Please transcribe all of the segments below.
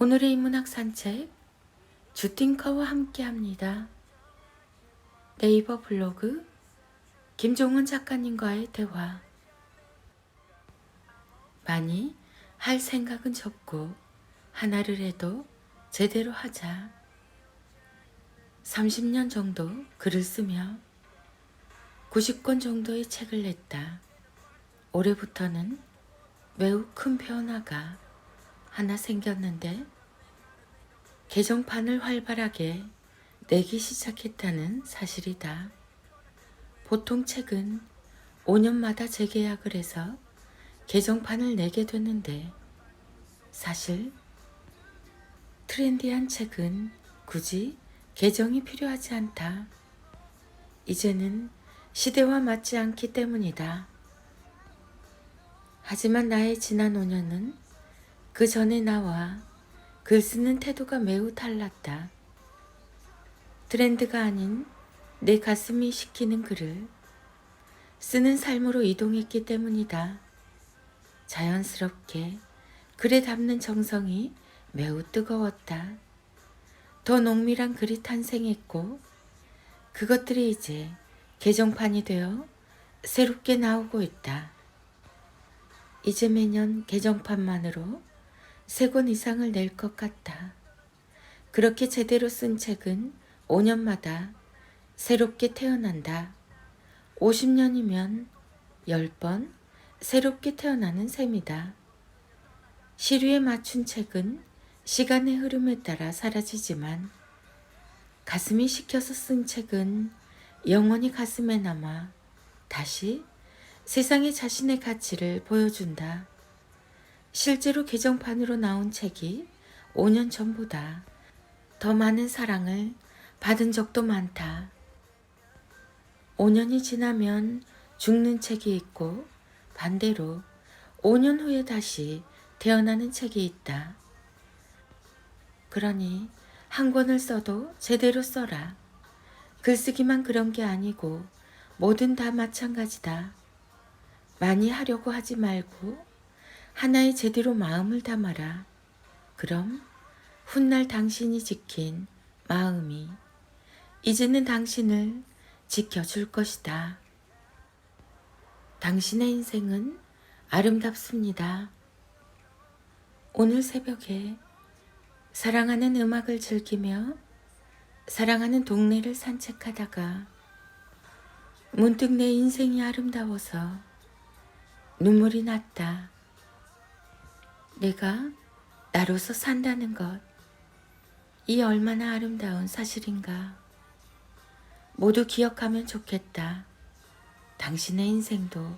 오늘의 인문학 산책 주팅커와 함께합니다. 네이버 블로그 김종은 작가님과의 대화. 많이 할 생각은 적고 하나를 해도 제대로 하자. 30년 정도 글을 쓰며 90권 정도의 책을 냈다. 올해부터는 매우 큰 변화가 하나 생겼는데 개정판을 활발하게 내기 시작했다는 사실이다. 보통 책은 5년마다 재계약을 해서 개정판을 내게 되는데 사실 트렌디한 책은 굳이 개정이 필요하지 않다. 이제는 시대와 맞지 않기 때문이다. 하지만 나의 지난 5년은 그 전에 나와 글 쓰는 태도가 매우 달랐다. 트렌드가 아닌 내 가슴이 시키는 글을 쓰는 삶으로 이동했기 때문이다. 자연스럽게 글에 담는 정성이 매우 뜨거웠다. 더 농밀한 글이 탄생했고 그것들이 이제 개정판이 되어 새롭게 나오고 있다. 이제 매년 개정판만으로 3권 이상을 낼 것 같다. 그렇게 제대로 쓴 책은 5년마다 새롭게 태어난다. 50년이면 10번 새롭게 태어나는 셈이다. 시류에 맞춘 책은 시간의 흐름에 따라 사라지지만 가슴이 시켜서 쓴 책은 영원히 가슴에 남아 다시 세상에 자신의 가치를 보여준다. 실제로 개정판으로 나온 책이 5년 전보다 더 많은 사랑을 받은 적도 많다. 5년이 지나면 죽는 책이 있고 반대로 5년 후에 다시 태어나는 책이 있다. 그러니 한 권을 써도 제대로 써라. 글쓰기만 그런 게 아니고 뭐든 다 마찬가지다. 많이 하려고 하지 말고 하나에 제대로 마음을 담아라. 그럼 훗날 당신이 지킨 마음이 이제는 당신을 지켜줄 것이다. 당신의 인생은 아름답습니다. 오늘 새벽에 사랑하는 음악을 즐기며 사랑하는 동네를 산책하다가 문득 내 인생이 아름다워서 눈물이 났다. 내가 나로서 산다는 것, 이 얼마나 아름다운 사실인가. 모두 기억하면 좋겠다. 당신의 인생도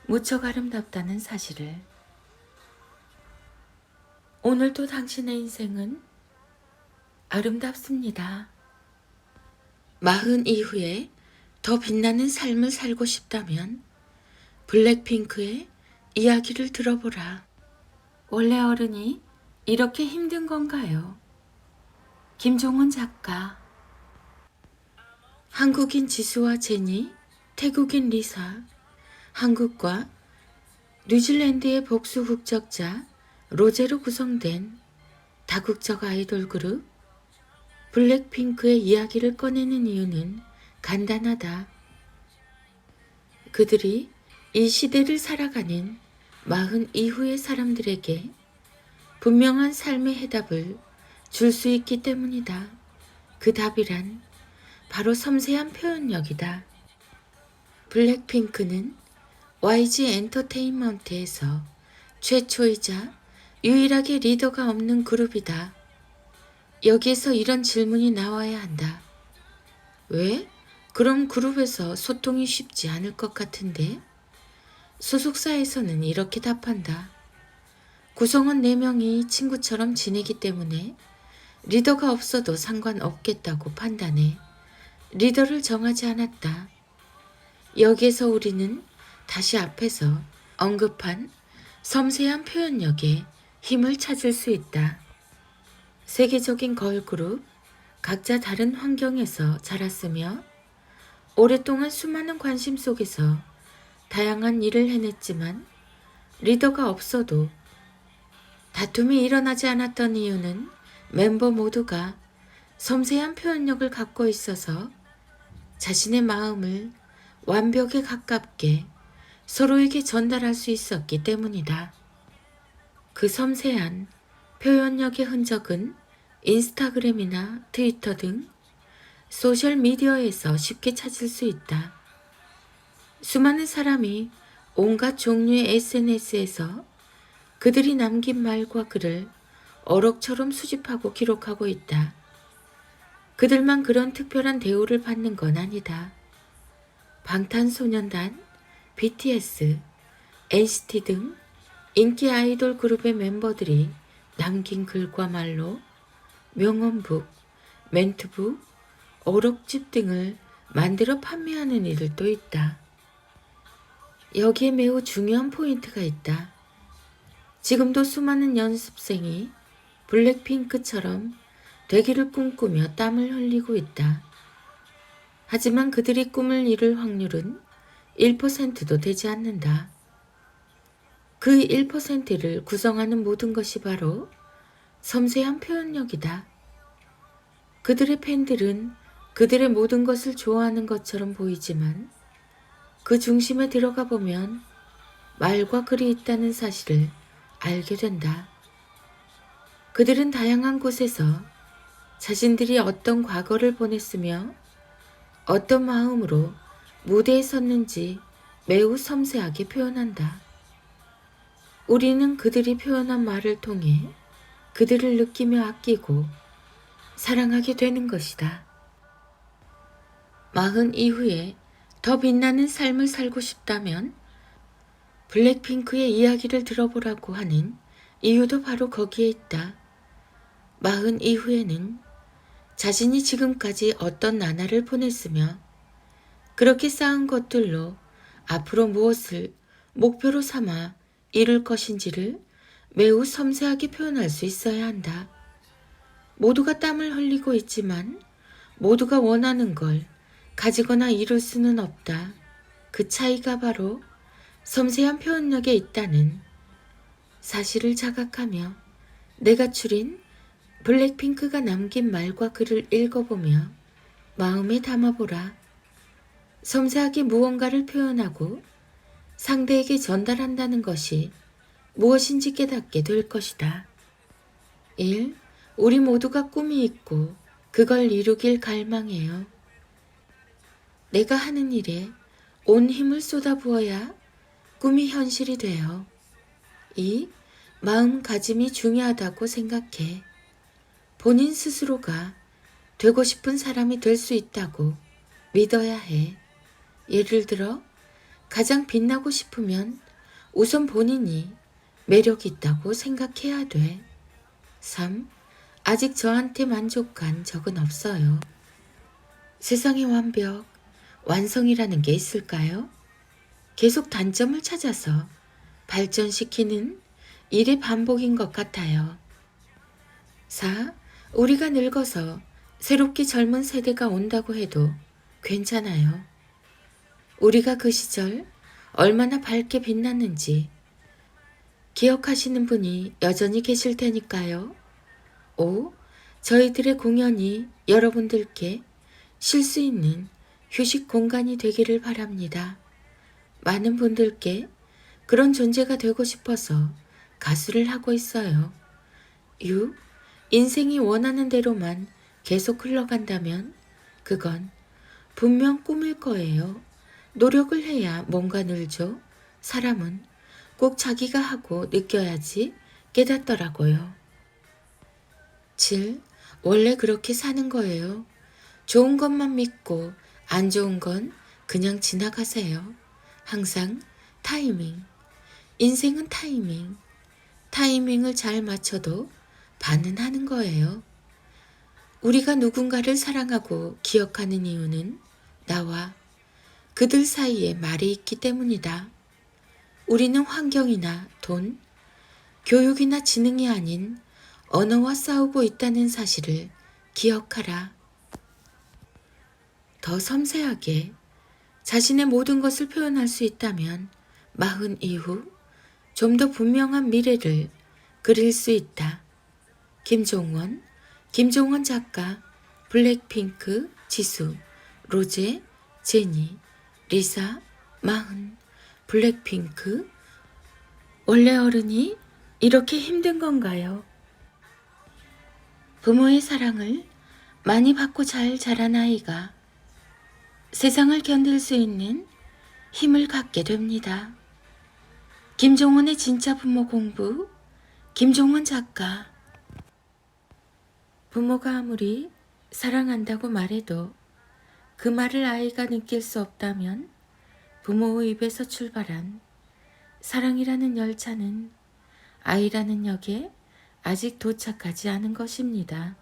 무척 아름답다는 사실을. 오늘도 당신의 인생은 아름답습니다. 40 이후에 더 빛나는 삶을 살고 싶다면 블랙핑크의 이야기를 들어보라. 원래 어른이 이렇게 힘든 건가요? 김종은 작가. 한국인 지수와 제니, 태국인 리사, 한국과 뉴질랜드의 복수 국적자 로제로 구성된 다국적 아이돌 그룹 블랙핑크의 이야기를 꺼내는 이유는 간단하다. 그들이 이 시대를 살아가는 40 이후의 사람들에게 분명한 삶의 해답을 줄 수 있기 때문이다. 그 답이란 바로 섬세한 표현력이다. 블랙핑크는 YG 엔터테인먼트에서 최초이자 유일하게 리더가 없는 그룹이다. 여기에서 이런 질문이 나와야 한다. 왜? 그럼 그룹에서 소통이 쉽지 않을 것 같은데? 소속사에서는 이렇게 답한다. 구성원 4명이 친구처럼 지내기 때문에 리더가 없어도 상관없겠다고 판단해 리더를 정하지 않았다. 여기에서 우리는 다시 앞에서 언급한 섬세한 표현력에 힘을 찾을 수 있다. 세계적인 걸그룹, 각자 다른 환경에서 자랐으며 오랫동안 수많은 관심 속에서 다양한 일을 해냈지만 리더가 없어도 다툼이 일어나지 않았던 이유는 멤버 모두가 섬세한 표현력을 갖고 있어서 자신의 마음을 완벽에 가깝게 서로에게 전달할 수 있었기 때문이다. 그 섬세한 표현력의 흔적은 인스타그램이나 트위터 등 소셜미디어에서 쉽게 찾을 수 있다. 수많은 사람이 온갖 종류의 SNS에서 그들이 남긴 말과 글을 어록처럼 수집하고 기록하고 있다. 그들만 그런 특별한 대우를 받는 건 아니다. 방탄소년단, BTS, NCT 등 인기 아이돌 그룹의 멤버들이 남긴 글과 말로 명언북, 멘트북, 어록집 등을 만들어 판매하는 이들도 있다. 여기에 매우 중요한 포인트가 있다. 지금도 수많은 연습생이 블랙핑크처럼 되기를 꿈꾸며 땀을 흘리고 있다. 하지만 그들이 꿈을 이룰 확률은 1%도 되지 않는다. 그 1%를 구성하는 모든 것이 바로 섬세한 표현력이다. 그들의 팬들은 그들의 모든 것을 좋아하는 것처럼 보이지만 그 중심에 들어가 보면 말과 글이 있다는 사실을 알게 된다. 그들은 다양한 곳에서 자신들이 어떤 과거를 보냈으며 어떤 마음으로 무대에 섰는지 매우 섬세하게 표현한다. 우리는 그들이 표현한 말을 통해 그들을 느끼며 아끼고 사랑하게 되는 것이다. 40 이후에 더 빛나는 삶을 살고 싶다면 블랙핑크의 이야기를 들어보라고 하는 이유도 바로 거기에 있다. 40 이후에는 자신이 지금까지 어떤 나날을 보냈으며 그렇게 쌓은 것들로 앞으로 무엇을 목표로 삼아 이룰 것인지를 매우 섬세하게 표현할 수 있어야 한다. 모두가 땀을 흘리고 있지만 모두가 원하는 걸 가지거나 이룰 수는 없다. 그 차이가 바로 섬세한 표현력에 있다는 사실을 자각하며 내가 추린 블랙핑크가 남긴 말과 글을 읽어보며 마음에 담아보라. 섬세하게 무언가를 표현하고 상대에게 전달한다는 것이 무엇인지 깨닫게 될 것이다. 1. 우리 모두가 꿈이 있고 그걸 이루길 갈망해요. 내가 하는 일에 온 힘을 쏟아부어야 꿈이 현실이 돼요. 2. 마음가짐이 중요하다고 생각해. 본인 스스로가 되고 싶은 사람이 될 수 있다고 믿어야 해. 예를 들어 가장 빛나고 싶으면 우선 본인이 매력 있다고 생각해야 돼. 3. 아직 저한테 만족한 적은 없어요. 세상의 완벽, 완성이라는 게 있을까요? 계속 단점을 찾아서 발전시키는 일의 반복인 것 같아요. 4. 우리가 늙어서 새롭게 젊은 세대가 온다고 해도 괜찮아요. 우리가 그 시절 얼마나 밝게 빛났는지 기억하시는 분이 여전히 계실 테니까요. 5. 저희들의 공연이 여러분들께 쉴 수 있는 휴식 공간이 되기를 바랍니다. 많은 분들께 그런 존재가 되고 싶어서 가수를 하고 있어요. 6. 인생이 원하는 대로만 계속 흘러간다면 그건 분명 꿈일 거예요. 노력을 해야 뭔가 늘죠. 사람은 꼭 자기가 하고 느껴야지 깨닫더라고요. 7. 원래 그렇게 사는 거예요. 좋은 것만 믿고 안 좋은 건 그냥 지나가세요. 항상 타이밍. 인생은 타이밍. 타이밍을 잘 맞춰도 반은 하는 거예요. 우리가 누군가를 사랑하고 기억하는 이유는 나와 그들 사이에 말이 있기 때문이다. 우리는 환경이나 돈, 교육이나 지능이 아닌 언어와 싸우고 있다는 사실을 기억하라. 더 섬세하게 자신의 모든 것을 표현할 수 있다면 40 이후 좀 더 분명한 미래를 그릴 수 있다. 김종원, 김종원 작가, 블랙핑크, 지수, 로제, 제니, 리사, 마흔, 블랙핑크. 원래 어른이 이렇게 힘든 건가요? 부모의 사랑을 많이 받고 잘 자란 아이가 세상을 견딜 수 있는 힘을 갖게 됩니다. 김종원의 진짜 부모 공부, 김종원 작가. 부모가 아무리 사랑한다고 말해도 그 말을 아이가 느낄 수 없다면 부모의 입에서 출발한 사랑이라는 열차는 아이라는 역에 아직 도착하지 않은 것입니다.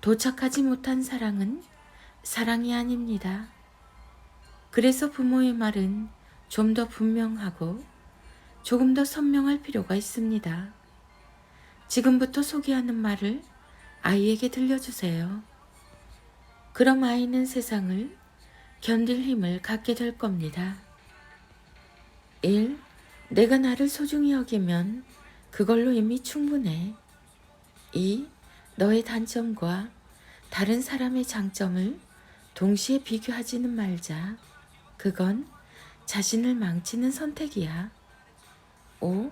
도착하지 못한 사랑은 사랑이 아닙니다. 그래서 부모의 말은 좀 더 분명하고 조금 더 선명할 필요가 있습니다. 지금부터 소개하는 말을 아이에게 들려주세요. 그럼 아이는 세상을 견딜 힘을 갖게 될 겁니다. 1. 내가 나를 소중히 여기면 그걸로 이미 충분해. 2. 너의 단점과 다른 사람의 장점을 동시에 비교하지는 말자. 그건 자신을 망치는 선택이야. 5.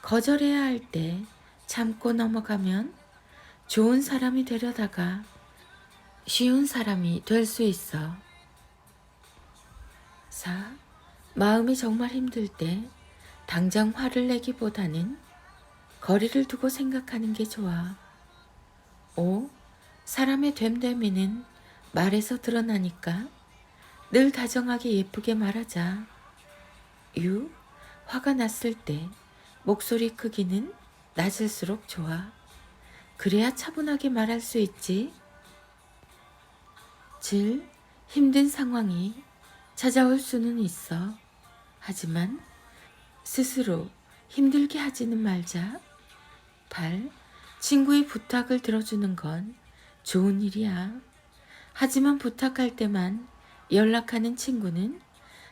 거절해야 할 때 참고 넘어가면 좋은 사람이 되려다가 쉬운 사람이 될 수 있어. 4. 마음이 정말 힘들 때 당장 화를 내기보다는 거리를 두고 생각하는 게 좋아. 5. 사람의 됨됨이는 말에서 드러나니까 늘 다정하게 예쁘게 말하자. 6. 화가 났을 때 목소리 크기는 낮을수록 좋아. 그래야 차분하게 말할 수 있지. 7. 힘든 상황이 찾아올 수는 있어. 하지만 스스로 힘들게 하지는 말자. 8. 친구의 부탁을 들어주는 건 좋은 일이야. 하지만 부탁할 때만 연락하는 친구는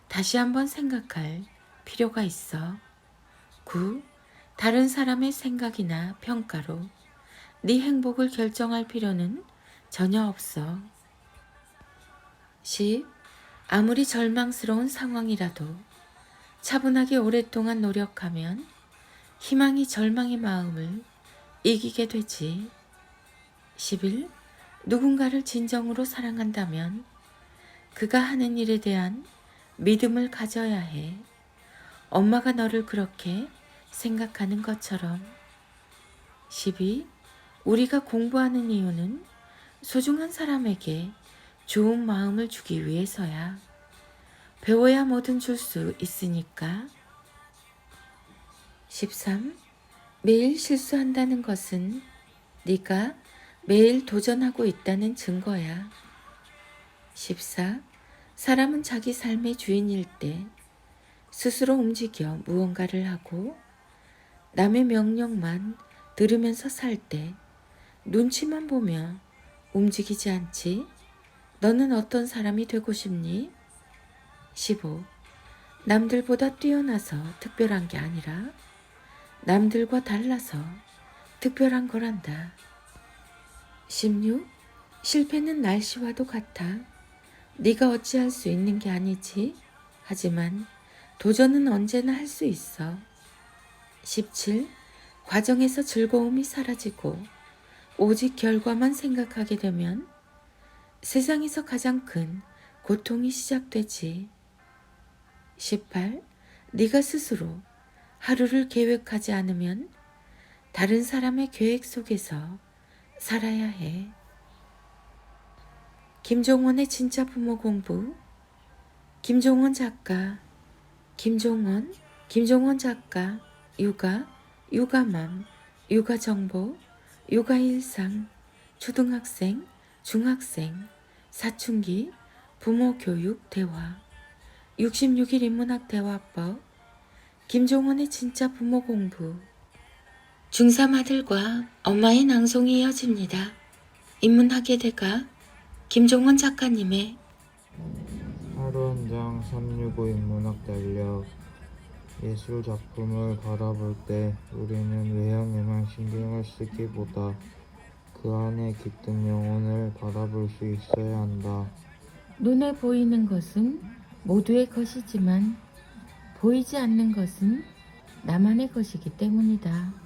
다시 한번 생각할 필요가 있어. 9. 다른 사람의 생각이나 평가로 네 행복을 결정할 필요는 전혀 없어. 10. 아무리 절망스러운 상황이라도 차분하게 오랫동안 노력하면 희망이 절망의 마음을 이기게 되지. 11. 누군가를 진정으로 사랑한다면 그가 하는 일에 대한 믿음을 가져야 해. 엄마가 너를 그렇게 생각하는 것처럼. 12. 우리가 공부하는 이유는 소중한 사람에게 좋은 마음을 주기 위해서야. 배워야 뭐든 줄 수 있으니까. 13. 매일 실수한다는 것은 네가 매일 도전하고 있다는 증거야. 14. 사람은 자기 삶의 주인일 때 스스로 움직여 무언가를 하고 남의 명령만 들으면서 살 때 눈치만 보며 움직이지 않지. 너는 어떤 사람이 되고 싶니? 15. 남들보다 뛰어나서 특별한 게 아니라 남들과 달라서 특별한 거란다. 16. 실패는 날씨와도 같아. 네가 어찌할 수 있는 게 아니지. 하지만 도전은 언제나 할 수 있어. 17. 과정에서 즐거움이 사라지고 오직 결과만 생각하게 되면 세상에서 가장 큰 고통이 시작되지. 18. 네가 스스로 하루를 계획하지 않으면 다른 사람의 계획 속에서 살아야 해. 김종원의 진짜 부모 공부. 김종원 작가, 김종원 작가, 육아, 육아맘, 육아정보, 육아일상, 초등학생, 중학생, 사춘기, 부모교육 대화, 66일 인문학 대화법, 김종원의 진짜 부모 공부. 중3 아들과 엄마의 낭송이 이어집니다. 인문학의 대가 김종원 작가님의 하루 한 장 365 인문학 달력 예술 작품을 바라볼 때 우리는 외형에만 신경을 쓰기보다 그 안에 깃든 영혼을 바라볼 수 있어야 한다. 눈에 보이는 것은 모두의 것이지만 보이지 않는 것은 나만의 것이기 때문이다.